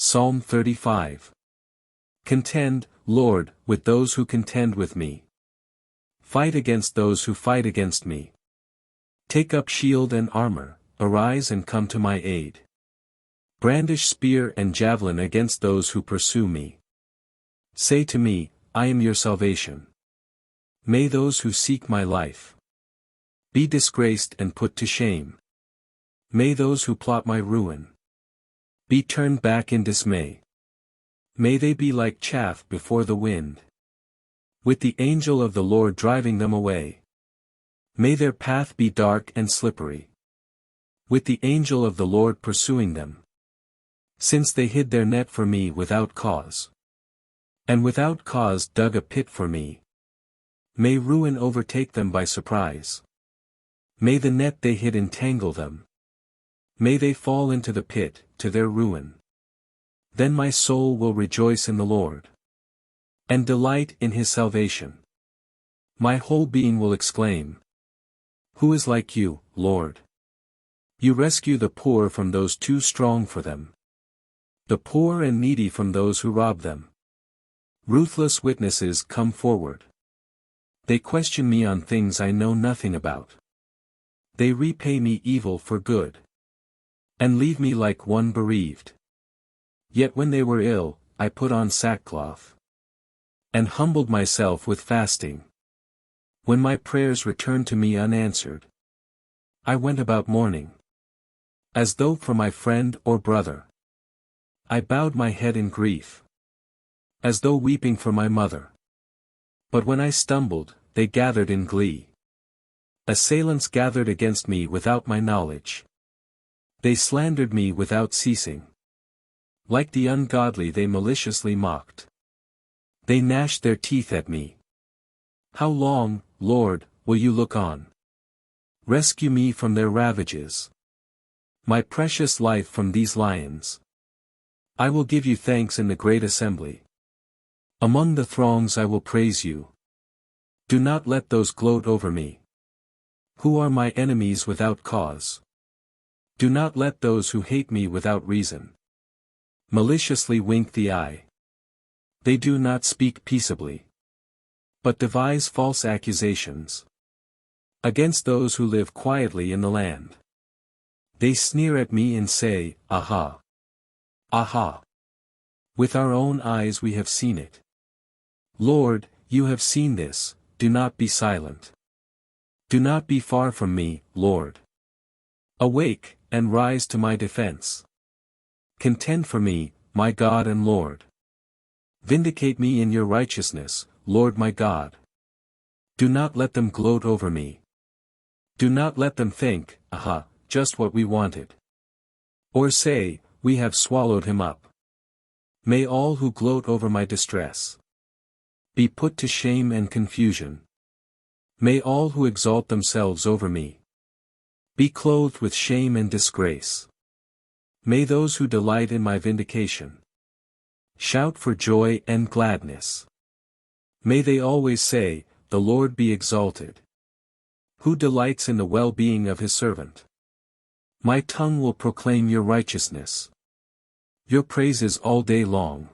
Psalm 35. Contend, Lord, with those who contend with me. Fight against those who fight against me. Take up shield and armor, arise and come to my aid. Brandish spear and javelin against those who pursue me. Say to me, I am your salvation. May those who seek my life be disgraced and put to shame. May those who plot my ruin be turned back in dismay. May they be like chaff before the wind, with the angel of the Lord driving them away. May their path be dark and slippery, with the angel of the Lord pursuing them. Since they hid their net for me without cause, and without cause dug a pit for me. May ruin overtake them by surprise. May the net they hid entangle them. May they fall into the pit, to their ruin. Then my soul will rejoice in the Lord, and delight in his salvation. My whole being will exclaim, Who is like you, Lord? You rescue the poor from those too strong for them, the poor and needy from those who rob them. Ruthless witnesses come forward. They question me on things I know nothing about. They repay me evil for good, and leave me like one bereaved. Yet when they were ill, I put on sackcloth, and humbled myself with fasting. When my prayers returned to me unanswered, I went about mourning, as though for my friend or brother. I bowed my head in grief, as though weeping for my mother. But when I stumbled, they gathered in glee. Assailants gathered against me without my knowledge. They slandered me without ceasing. Like the ungodly they maliciously mocked. They gnashed their teeth at me. How long, Lord, will you look on? Rescue me from their ravages, my precious life from these lions. I will give you thanks in the great assembly. Among the throngs I will praise you. Do not let those gloat over me, who are my enemies without cause. Do not let those who hate me without reason maliciously wink the eye. They do not speak peaceably, but devise false accusations against those who live quietly in the land. They sneer at me and say, Aha! Aha! With our own eyes we have seen it. Lord, you have seen this, do not be silent. Do not be far from me, Lord. Awake, and rise to my defense. Contend for me, my God and Lord. Vindicate me in your righteousness, Lord my God. Do not let them gloat over me. Do not let them think, Aha, just what we wanted. Or say, we have swallowed him up. May all who gloat over my distress be put to shame and confusion. May all who exalt themselves over me be clothed with shame and disgrace. May those who delight in my vindication shout for joy and gladness. May they always say, The Lord be exalted, who delights in the well-being of his servant. My tongue will proclaim your righteousness, your praises all day long.